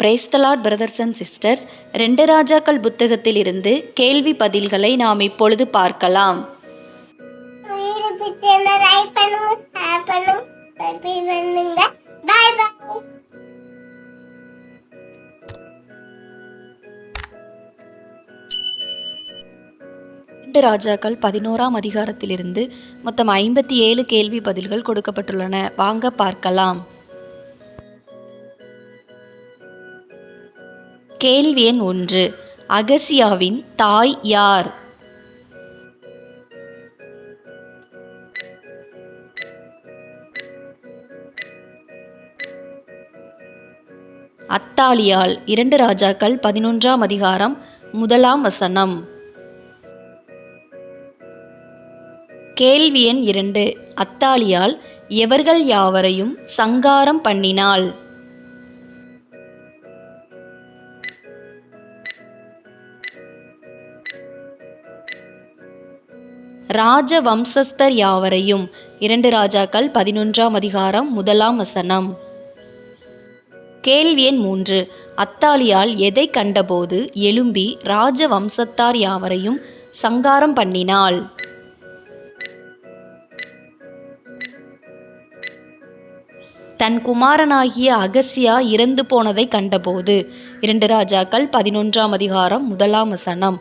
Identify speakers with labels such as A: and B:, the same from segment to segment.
A: Praise the Lord brothers and sisters. 2 ராஜாக்கள் புத்தகத்தில் இருந்து கேள்வி பதில்களை நாம் இப்பொழுது பார்க்கலாம். ராஜாக்கள் 11ஆம் அதிகாரத்திலிருந்து மொத்தம் 57 கேள்வி பதில்கள் கொடுக்கப்பட்டுள்ளன. வாங்க பார்க்கலாம். கேள்வி எண் 1. அகசியாவின் தாய் யார்? அத்தாலியாள். 2 ராஜாக்கள் 11ஆம் அதிகாரம் 1ஆம் வசனம். கேள்வி எண் 2. அத்தாலியாள் எவர்கள் யாவரையும் சங்காரம் பண்ணினாள்? ராஜ வம்சஸ்தர் யாவரையும். 2 ராஜாக்கள் 11ஆம் அதிகாரம் 1ஆம் வசனம். கேள்வி எண் 3. அத்தாலியாள் எதை கண்டபோது எழும்பி ராஜ வம்சத்தார் யாவரையும் சங்காரம் பண்ணினாள்? தன் குமாரனாகிய அகசியா இறந்து போனதை கண்டபோது. 2 ராஜாக்கள் 11ஆம் அதிகாரம் 1ஆம் வசனம்.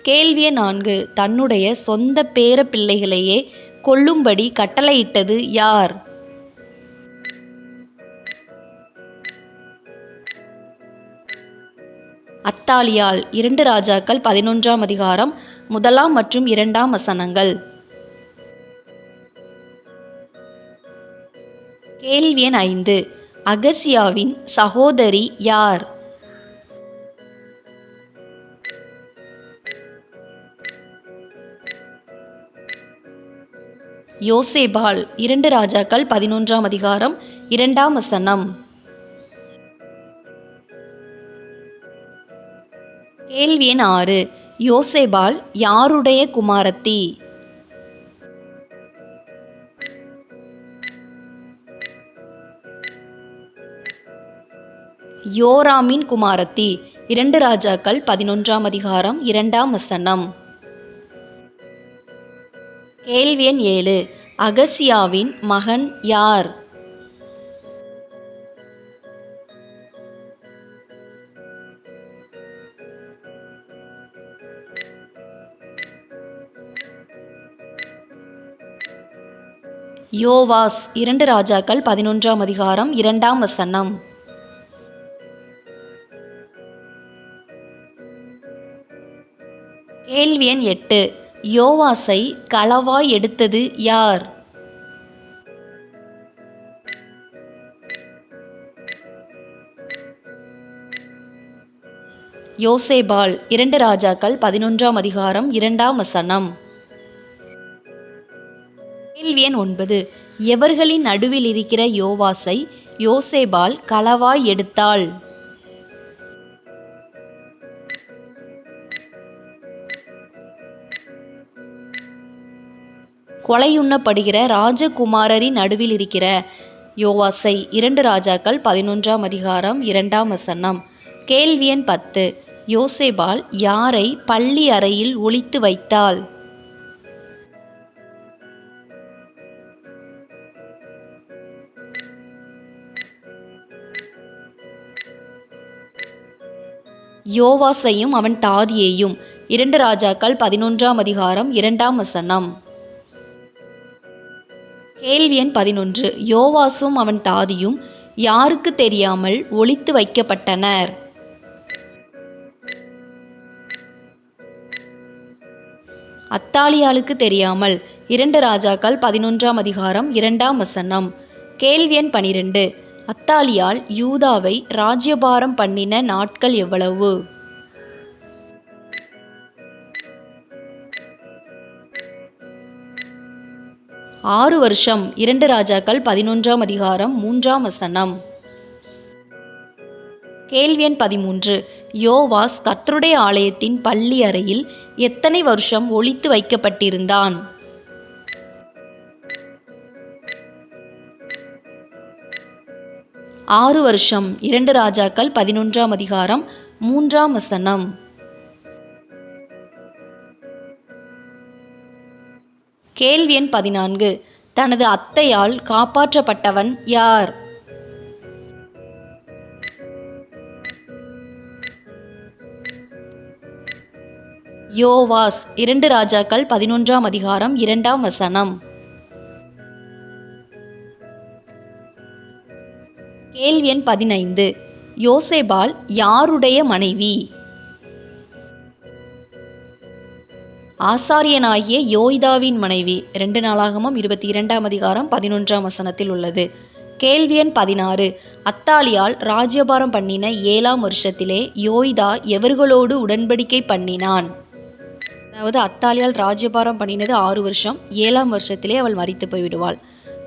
A: கேள்வி எண் 4. தன்னுடைய சொந்த பேர பிள்ளைகளையே கொல்லும்படி கட்டளையிட்டது யார்? அத்தாலியாள். 2 ராஜாக்கள் 11ஆம் அதிகாரம் 1ஆம் மற்றும் 2ஆம் வசனங்கள். கேள்வி எண் 5. அகசியாவின் சகோதரி யார்? யோசேபாள். 2 ராஜாக்கள் 11ஆம் அதிகாரம் 2ஆம் வசனம். கேள்வி எண் 6. யோசேபாள் யாருடைய குமாரத்தி? யோராமின் குமாரத்தி. 2 ராஜாக்கள் 11ஆம் அதிகாரம் 2ஆம் வசனம். கேள்வி எண் 7. அகசியாவின் மகன் யார்? யோவாஸ். 2 ராஜாக்கள் 11ஆம் அதிகாரம் 2ஆம் வசனம். கேள்வி எண் 8. யோவாசை களவாய் எடுத்தது யார்? யோசேபாள். 2 ராஜாக்கள் 11ஆம் அதிகாரம் 2ஆம் வசனம். கேள்வி எண் 9. எவர்களின் நடுவில் இருக்கிற யோவாசை யோசேபாள் களவாய் எடுத்தாள்? கொலையுண்ணப்படுகிற ராஜகுமாரரின் நடுவில் இருக்கிற யோவாசை. 2 ராஜாக்கள் 11ஆம் அதிகாரம் 2ஆம் வசனம். கேள்வி எண் 10. யோசேபாள் யாரை பள்ளி அறையில் ஒளித்து வைத்தாள்? யோவாசையும் அவன் தாதியையும். 2 ராஜாக்கள் 11ஆம் அதிகாரம் 2ஆம் வசனம். கேள்வி எண் 11. யோவாசும் அவன் தாதியும் யாருக்கு தெரியாமல் ஒளித்து வைக்கப்பட்டனர்? அத்தாலியாளுக்கு தெரியாமல். 2 ராஜாக்கள் 11ஆம் அதிகாரம் 2ஆம் வசனம். கேள்வி எண் 12. அத்தாலியாள் யூதாவை ராஜ்யபாரம் பண்ணின நாட்கள் எவ்வளவு? ஆறு வருஷம். 2 ராஜாக்கள் 11ஆம் அதிகாரம் 3ஆம் வசனம். கேள்வி எண் 13. யோவாஸ் கர்த்தருடைய ஆலயத்தின் பள்ளி அறையில் எத்தனை வருஷம் ஒளித்து வைக்கப்பட்டிருந்தான்? 6 வருஷம் 2 ராஜாக்கள் 11ஆம் அதிகாரம் 3ஆம் வசனம். கேள்வி எண் 14. தனது அத்தையால் காப்பாற்றப்பட்டவன் யார்? யோவாஸ் 2 ராஜாக்கள் 11ஆம் அதிகாரம் 2ஆம் வசனம். கேள்வி எண் 15. யோசேபாள் யாருடைய மனைவி? ஆசாரியனாகிய யோய்தாவின் மனைவி. 2 நாளாகமம் 22ஆம் அதிகாரம் 11ஆம் வசனத்தில் உள்ளது. கேள்வி எண் 16. அத்தாலியால் ராஜ்யபாரம் பண்ணின 7ஆம் வருஷத்திலே யோய்தா எவர்களோடு உடன்படிக்கை பண்ணினான்? அதாவது அத்தாலியால் ராஜ்யபாரம் பண்ணினது 6 வருஷம், 7ஆம் வருஷத்திலே அவள் மரித்து போய்விடுவாள்.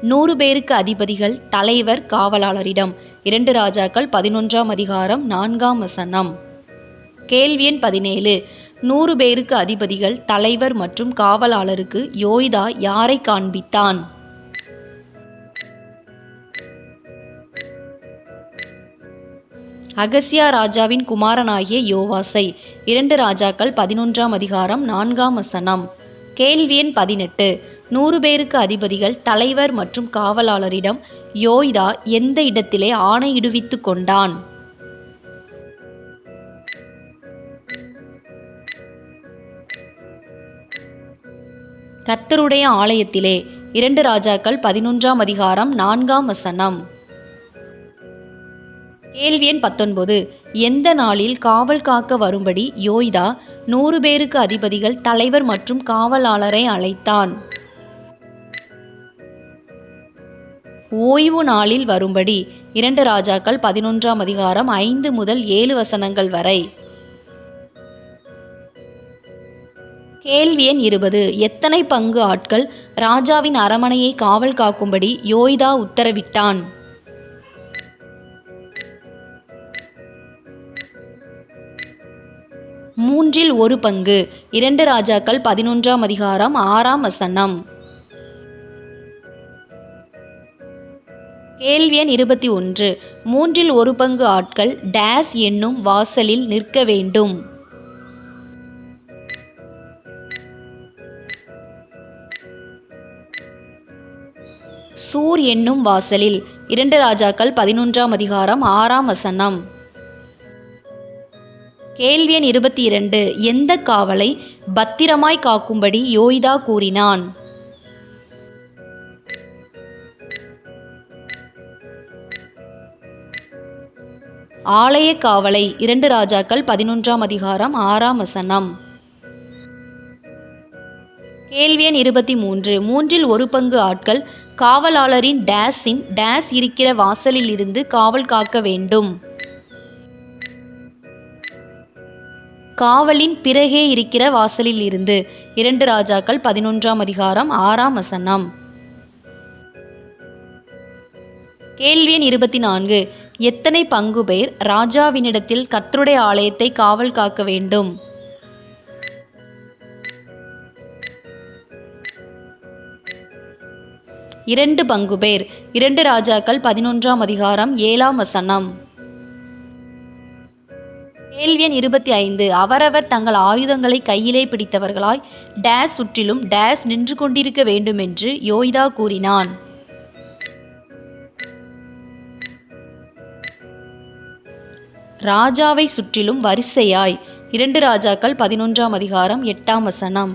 A: 100 பேருக்கு அதிபதிகள் தலைவர் காவலாளரிடம். 2 ராஜாக்கள் 11ஆம் அதிகாரம் 4ஆம் வசனம். கேள்வி எண் 17. 100 பேருக்கு அதிபதிகள் தலைவர் மற்றும் காவலாளருக்கு யோய்தா யாரை காண்பித்தான்? அகசியா ராஜாவின் குமாரனாகிய யோவாசை. 2 ராஜாக்கள் 11ஆம் அதிகாரம் 4ஆம் வசனம். கேள்வி எண் 18. 100 பேருக்கு அதிபதிகள் தலைவர் மற்றும் காவலாளரிடம் யோய்தா எந்த இடத்திலே ஆணையிடுவித்து கொண்டான்? கர்த்தருடைய ஆலயத்திலே. 2 ராஜாக்கள் 11ஆம் அதிகாரம் 4ஆம் வசனம். கேள்வி எண் 19. எந்த நாளில் காவல் காக்க வரும்படி யோய்தா 100 பேருக்கு அதிபதிகள் தலைவர் மற்றும் காவலாளரை அழைத்தான்? ஓய்வு நாளில் வரும்படி. 2 ராஜாக்கள் 11ஆம் அதிகாரம் 5 முதல் 7 வசனங்கள் வரை. கேள்வி எண் 20. எத்தனை பங்கு ஆட்கள் ராஜாவின் அரமனையை காவல் காக்கும்படி யோய்தா உத்தரவிட்டான்? மூன்றில் ஒரு பங்கு. 2 ராஜாக்கள் 11ஆம் அதிகாரம் 6ஆம் வசனம். கேள்வி எண் 21. மூன்றில் ஒரு பங்கு ஆட்கள் டேஸ் என்னும் வாசலில் நிற்க வேண்டும்? சூர் என்னும் வாசலில். 2 ராஜாக்கள் 11ஆம் அதிகாரம் 6ஆம் வசனம். கேள்வி எண் 22. எந்த காவலை பத்திரமாய் காக்கும்படி யோய்தா கூறினான்? ஆலய காவலை. 2 ராஜாக்கள் 11ஆம் அதிகாரம் 6ஆம் வசனம். கேள்வி எண் 23. மூன்றில் ஒரு பங்கு ஆட்கள் காவலாளரின் டேஸின் டேஸ் இருக்கிற வாசலில் இருந்து காவல் காக்க வேண்டும்? காவலின் பிறகே இருக்கிற வாசலில் இருந்து. 2 ராஜாக்கள் 11ஆம் அதிகாரம் 6ஆம் வசனம். கேள்வி எண் 24. எத்தனை பங்கு பேர் ராஜாவினிடத்தில் கர்த்தருடைய ஆலயத்தை காவல் காக்க வேண்டும்? இரண்டு பங்கு பேர். 2 ராஜாக்கள் 11ஆம் அதிகாரம் 7ஆம் வசனம். கேள்வி எண் 25. அவரவர் தங்கள் ஆயுதங்களை கையிலே பிடித்தவர்களாய் டேஸ் சுற்றிலும் டேஸ் நின்று கொண்டிருக்க வேண்டும் என்று யோய்தா கூறினான்? ராஜாவை சுற்றிலும் வரிசையாய். 2 ராஜாக்கள் 11ஆம் அதிகாரம் 8ஆம் வசனம்.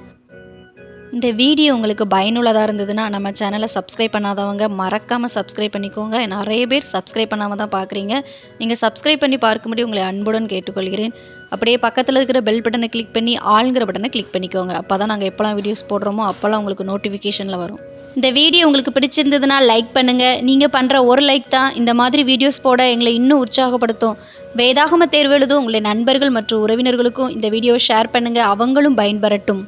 A: இந்த வீடியோ உங்களுக்கு பயனுள்ளதாக இருந்ததுன்னா நம்ம சேனலை சப்ஸ்கிரைப் பண்ணாதவங்க மறக்காமல் சப்ஸ்கிரைப் பண்ணிக்கோங்க. நிறைய பேர் சப்ஸ்கிரைப் பண்ணாமல் தான் பார்க்குறீங்க. நீங்கள் சப்ஸ்கிரைப் பண்ணி பார்க்கும்படி உங்களை அன்புடன் கேட்டுக்கொள்கிறேன். அப்படியே பக்கத்தில் இருக்கிற பெல் பட்டனை கிளிக் பண்ணி ஆளுங்கிற பட்டனை கிளிக் பண்ணிக்கோங்க. அப்போ தான் நாங்கள் எப்போல்லாம் வீடியோஸ் போடுறோமோ அப்போல்லாம் உங்களுக்கு நோட்டிஃபிகேஷனில் வரும். இந்த வீடியோ உங்களுக்கு பிடிச்சிருந்ததுன்னா லைக் பண்ணுங்கள். நீங்கள் பண்ணுற ஒரு லைக் தான் இந்த மாதிரி வீடியோஸ் போட எங்களை இன்னும் உற்சாகப்படுத்தும். வேதாகம தேர்வு எழுதும் உங்களுடைய நண்பர்கள் மற்றும் உறவினர்களுக்கும் இந்த வீடியோவை ஷேர் பண்ணுங்கள், அவங்களும் பயன்பெறட்டும்.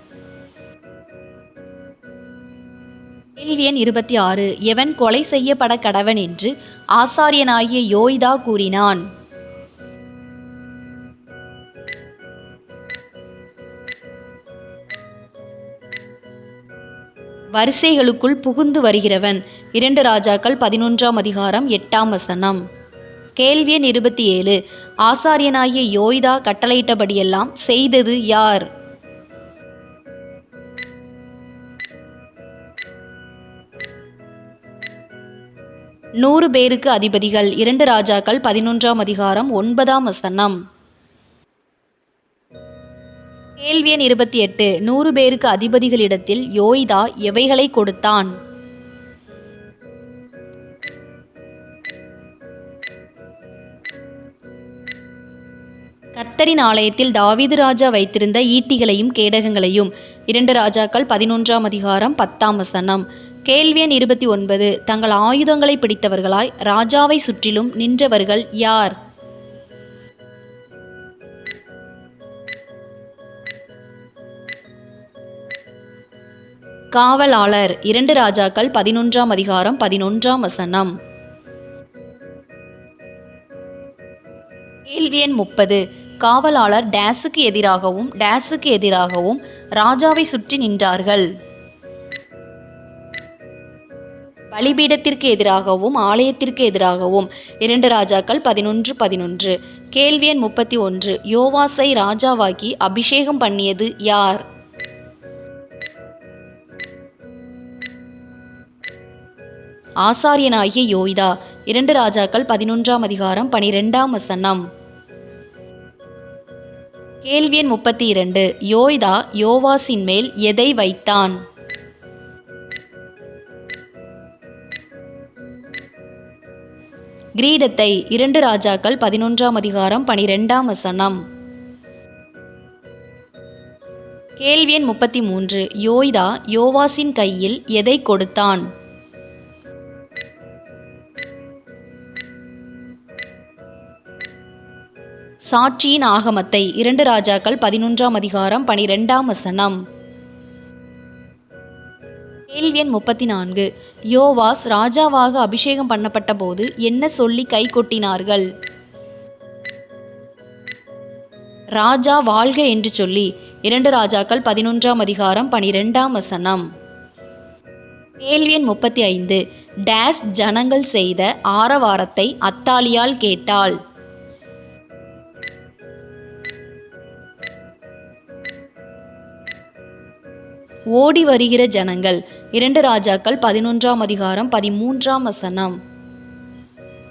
A: கேள்வி எண் 26. எவன் கொலை செய்யப்பட கடவன் என்று ஆசாரியனாகிய யோய்தா கூறினான்? வரிசைகளுக்குள் புகுந்து வருகிறவன். 2 ராஜாக்கள் 11ஆம் அதிகாரம் 8ஆம் வசனம். கேள்வி எண் 27. ஆசாரியனாகிய யோய்தா கட்டளையிட்டபடியெல்லாம் செய்தது யார்? நூறு பேருக்கு அதிபதிகள். 2 ராஜாக்கள் 11ஆம் அதிகாரம் 9ஆம் வசனம். கேள்வி எண் 28. 100 பேருக்கு அதிபதிகளிடத்தில் யோய்தா எவைகளை கொடுத்தான்? கர்த்தரின் ஆலயத்தில் தாவீது ராஜா வைத்திருந்த ஈட்டிகளையும் கேடகங்களையும். 2 ராஜாக்கள் 11ஆம் அதிகாரம் 10ஆம் வசனம். கேள்வி எண் 29. தங்கள் ஆயுதங்களை பிடித்தவர்களாய் ராஜாவை சுற்றிலும் நின்றவர்கள் யார்? காவலாளர். 2 ராஜாக்கள் 11ஆம் அதிகாரம் 11ஆம் வசனம். கேள்வி எண் 30. காவலாளர் டேஸுக்கு எதிராகவும் டேஸுக்கு எதிராகவும் ராஜாவை சுற்றி நின்றார்கள். பலிபீடத்திற்கு எதிராகவும் ஆலயத்திற்கு எதிராகவும். 2 ராஜாக்கள் 11:11. கேள்வி எண் 31. யோவாசை ராஜாவாக்கி அபிஷேகம் பண்ணியது யார்? ஆசாரியனாகிய யோய்தா. 2 ராஜாக்கள் 11ஆம் அதிகாரம் 12ஆம் வசனம். கேள்வி எண் 32. யோய்தா யோவாசின் மேல் எதை வைத்தான்? கிரீடத்தை. 2 ராஜாக்கள் 11ஆம் அதிகாரம் 12ஆம் வசனம். கேள்வி எண் 33. யோய்தா யோவாசின் கையில் எதை கொடுத்தான்? சாட்சியின் ஆகமத்தை. 2 ராஜாக்கள் 11ஆம் அதிகாரம் 12ஆம் வசனம். கேள்வி எண் 34. யோவாஸ் ராஜாவாக அபிஷேகம் பண்ணப்பட்ட போது என்ன சொல்லி கை கொட்டினார்கள்? ராஜா வாழ்க என்று சொல்லி. 2 ராஜாக்கள் 11ஆம் அதிகாரம் 12ஆம் வசனம். கேள்வி எண் 35. டேஸ் ஜனங்கள் செய்த ஆரவாரத்தை அத்தாலியாள் கேட்டாள். ஓடி வருகிற ஜனங்கள். 2 ராஜாக்கள் 11ஆம் அதிகாரம் 13ஆம் வசனம்.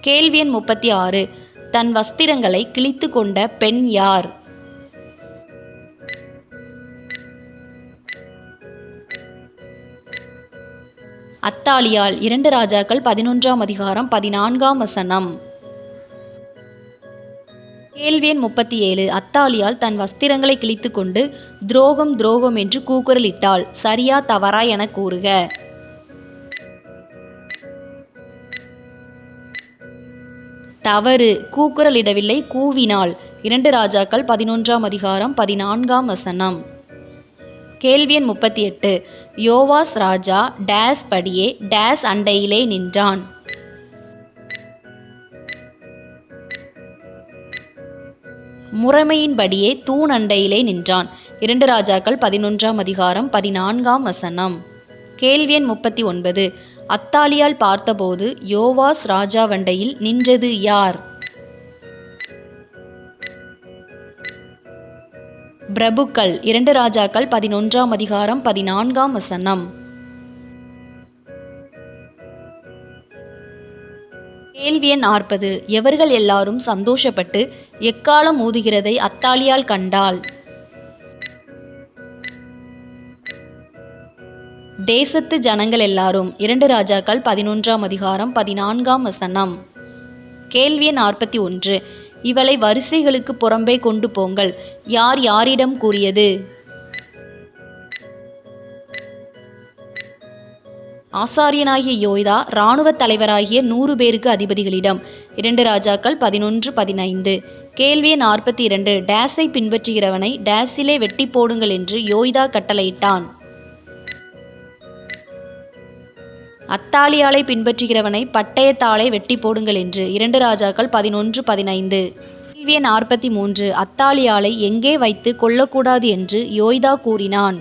A: கேள்வி எண் 36. தன் வஸ்திரங்களை கிழித்து கொண்ட பெண் யார்? அத்தாலியாள். 2 ராஜாக்கள் 11ஆம் அதிகாரம் 14ஆம் வசனம். கேள்வி எண் 37. அத்தாலியாள் தன் வஸ்திரங்களை கிழித்து கொண்டு துரோகம் துரோகம் என்று கூக்குரலிட்டாள். சரியா தவறா என கூறுக. தவறு. கூக்குரலிடவில்லை, கூவினாள். 2 ராஜாக்கள் 11ஆம் அதிகாரம் 14ஆம் வசனம். கேள்வி எண் 38. யோவாஸ் ராஜா டேஸ் படியே டேஸ் அண்டையிலே நின்றான். முறைமையின்படியே தூண் அண்டையிலே நின்றான். 2 ராஜாக்கள் 11ஆம் அதிகாரம் 14ஆம் வசனம். கேள்வி எண் 39. அத்தாலியாள் பார்த்தபோது யோவாஸ் ராஜாவண்டையில் நின்றது யார்? பிரபுக்கள். 2 ராஜாக்கள் 11ஆம் அதிகாரம் 14ஆம் வசனம். கேள்வி எண் 40. எவர்கள் எல்லாரும் சந்தோஷப்பட்டு எக்காலம் ஊதுகிறதை அத்தாலியாள் கண்டாள். தேசத்து ஜனங்கள் எல்லாரும். 2 ராஜாக்கள் 11ஆம் அதிகாரம் 14ஆம் வசனம். கேள்வி எண் 41. இவளை வரிசைகளுக்கு புறம்பே கொண்டு போங்கள். யார் யாரிடம் கூறியது? ஆசாரியனாகிய யோய்தா இராணுவத் தலைவராகிய 100 பேருக்கு அதிபதிகளிடம். 2 ராஜாக்கள் 11:15. கேள்வி எண் 42. டேஸை பின்பற்றுகிறவனை டேஸிலே வெட்டி போடுங்கள் என்று யோய்தா கட்டளையிட்டான். அத்தாலியாளை பின்பற்றுகிறவனை பட்டயத்தாலே வெட்டி போடுங்கள் என்று. 2 ராஜாக்கள் 11:15. கேள்வி எண் 43. அத்தாலியாளை எங்கே வைத்து கொல்லக்கூடாது என்று யோய்தா கூறினான்?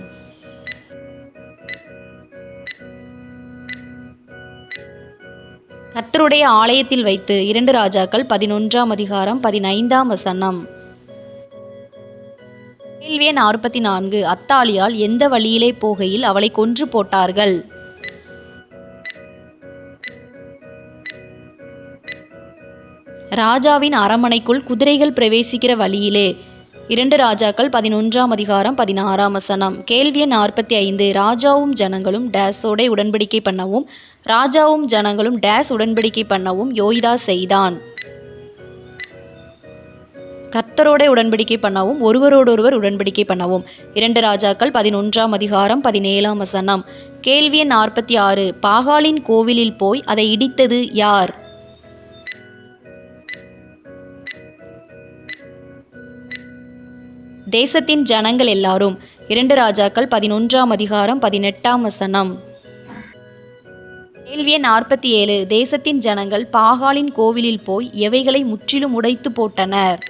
A: கர்த்தருடைய ஆலயத்தில் வைத்து 2 ராஜாக்கள் 11ஆம் அதிகாரம் 15ஆம் வசனம். கேள்வி எண் 44. அத்தாலியாள் எந்த வழியிலே போகையில் அவளை கொன்று போட்டார்கள்? ராஜாவின் அரமனைக்குள் குதிரைகள் பிரவேசிக்கிற வழியிலே. 2 ராஜாக்கள் 11ஆம் அதிகாரம் 16ஆம் வசனம். கேள்வி எண் 45. ராஜாவும் ஜனங்களும் டேஸோட உடன்படிக்கை பண்ணவும் ராஜாவும் ஜனங்களும் டேஸ் உடன்படிக்கை பண்ணவும் யோய்தா செய்தான். கர்த்தரோட உடன்படிக்கை பண்ணவும் ஒருவரோடொருவர் உடன்படிக்கை பண்ணவும். 2 ராஜாக்கள் 11ஆம் அதிகாரம் 17ஆம் வசனம். கேள்வி எண் 46. பாகாலின் கோவிலில் போய் அதை இடித்தது யார்? தேசத்தின் ஜனங்கள் எல்லாரும். 2 ராஜாக்கள் 11ஆம் அதிகாரம் 18ஆம் வசனம். கேள்வி எண் 47. தேசத்தின் ஜனங்கள் பாகாலின் கோவிலில் போய் எவைகளை முற்றிலும் உடைத்து போட்டனர்?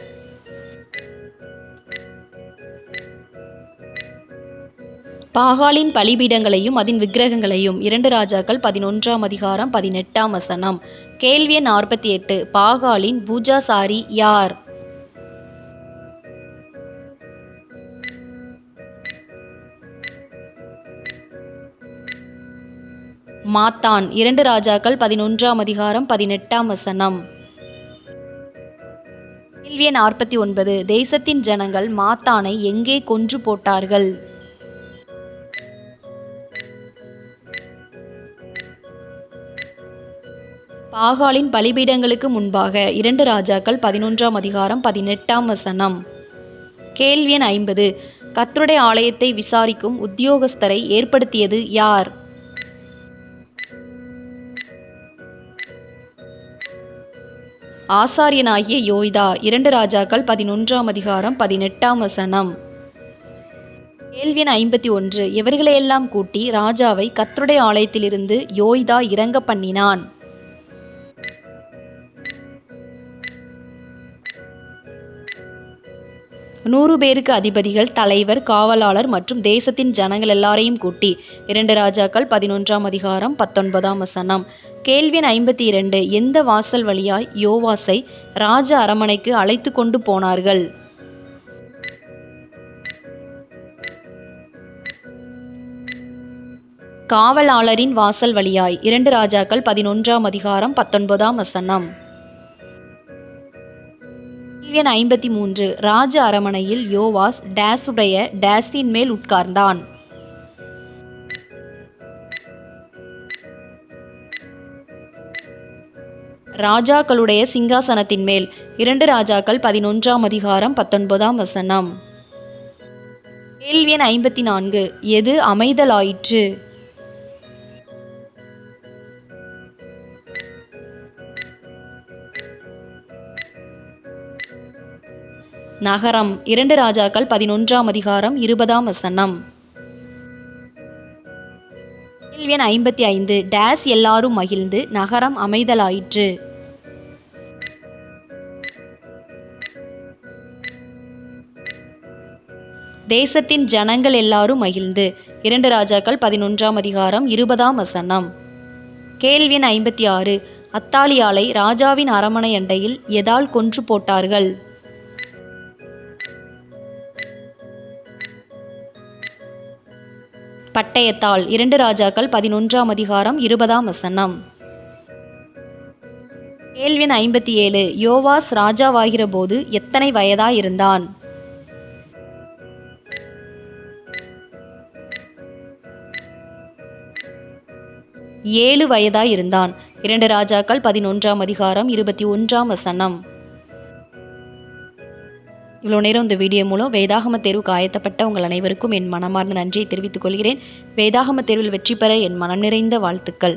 A: பாகாலின் பலிபீடங்களையும் அதன் விக்கிரகங்களையும். 2 ராஜாக்கள் 11ஆம் அதிகாரம் 18ஆம் வசனம். கேள்வி எண் 48. பாகாலின் பூஜாசாரி யார்? மாத்தான். 2 ராஜாக்கள் 11ஆம் அதிகாரம் 18ஆம் வசனம். கேள்வி எண் 49. தேசத்தின் ஜனங்கள் மாத்தானை எங்கே கொன்று போட்டார்கள்? பாகாலின் பலிபீடங்களுக்கு முன்பாக. 2 ராஜாக்கள் 11ஆம் அதிகாரம் 18ஆம் வசனம். கேள்வி எண் 50. கர்த்தருடைய ஆலயத்தை விசாரிக்கும் உத்தியோகஸ்தரை ஏற்படுத்தியது யார்? ஆசாரியனாகிய யோய்தா. 2 ராஜாக்கள் 11ஆம் அதிகாரம் 18ஆம் வசனம். கேள்வி எண் 51. இவர்களையெல்லாம் கூட்டி ராஜாவை கர்த்தருடைய ஆலயத்திலிருந்து யோய்தா இறங்க பண்ணினான். நூறு பேருக்கு அதிபதிகள், தலைவர், காவலாளர் மற்றும் தேசத்தின் ஜனங்கள் எல்லாரையும் கூட்டி. 2 ராஜாக்கள் 11ஆம் அதிகாரம் 19ஆம் வசனம். கேள்வி எண் 52. எந்த வாசல் வழியாய் யோவாசை ராஜ அரமனைக்கு அழைத்து கொண்டு போனார்கள்? காவலாளரின் வாசல் வழியாய். 2 ராஜாக்கள் 11ஆம் அதிகாரம் 19ஆம் வசனம். கேள்வி எண் 53. ராஜ அரமனையில் யோவாஸ் டேஸுடைய டேஸின் மேல் உட்கார்ந்தான். ராஜாக்களுடைய சிங்காசனத்தின் மேல். 2 ராஜாக்கள் 11ஆம் அதிகாரம் 19ஆம் வசனம். கேள்வி எண் 54. எது அமைதலாயிற்று? நகரம். 2 ராஜாக்கள் 11ஆம் அதிகாரம் 20ஆம் வசனம். கேள்வி எண் 55. டேஸ் எல்லாரும் மகிழ்ந்து நகரம் அமைதலாயிற்று. தேசத்தின் ஜனங்கள் எல்லாரும் மகிழ்ந்து. 2 ராஜாக்கள் 11ஆம் அதிகாரம் 20ஆம் வசனம். கேள்வி எண் 56. அத்தாலியாளை ராஜாவின் அரமனை அண்டையில் எதால் கொன்று போட்டார்கள்? பட்டயத்தால். 2 ராஜாக்கள் 11ஆம் அதிகாரம் 20ஆம் வசனம். கேள்வி எண் 57. யோவாஸ் ராஜாவாகிற போது எத்தனை வயதாயிருந்தான்? ஏழு வயதாயிருந்தான். 2 ராஜாக்கள் 11ஆம் அதிகாரம் 21ஆம் வசனம். இவ்வளோ நேரம் இந்த வீடியோ மூலம் வேதாகம தேர்வுக்கு ஆயத்தப்பட்ட உங்கள் அனைவருக்கும் என் மனமார்ந்த நன்றியை தெரிவித்துக் கொள்கிறேன். வேதாகம தேர்வில் வெற்றி பெற என் மனம் நிறைந்த வாழ்த்துக்கள்.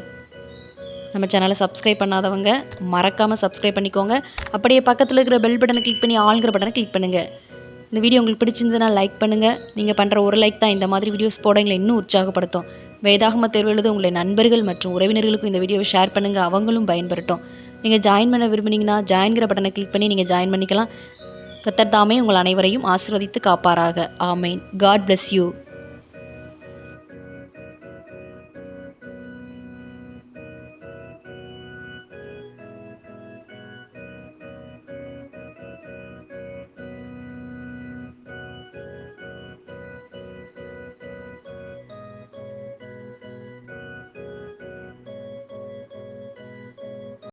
A: நம்ம சேனலை சப்ஸ்கிரைப் பண்ணாதவங்க மறக்காமல் சப்ஸ்கிரைப் பண்ணிக்கோங்க. அப்படியே பக்கத்தில் இருக்கிற பெல் பட்டனை கிளிக் பண்ணி ஆளுங்கிற பட்டனை கிளிக் பண்ணுங்கள். இந்த வீடியோ உங்களுக்கு பிடிச்சிருந்ததுன்னா லைக் பண்ணுங்கள். நீங்கள் பண்ணுற ஒரு லைக் தான் இந்த மாதிரி வீடியோஸ் போட எங்களை இன்னும் உற்சாகப்படுத்தும். வேதாகம தேர்வு எழுத உங்களை நண்பர்கள் மற்றும் உறவினர்களுக்கும் இந்த வீடியோவை ஷேர் பண்ணுங்கள், அவங்களும் பயன்பெறட்டும். நீங்கள் ஜாயின் பண்ண விரும்புனீங்கன்னா ஜாயின்கிற பட்டனை கிளிக் பண்ணி நீங்கள் ஜாயின் பண்ணிக்கலாம். கர்த்தர் தாமே உங்கள் அனைவரையும் ஆசீர்வதித்து காப்பாராக. ஆமேன். God bless you.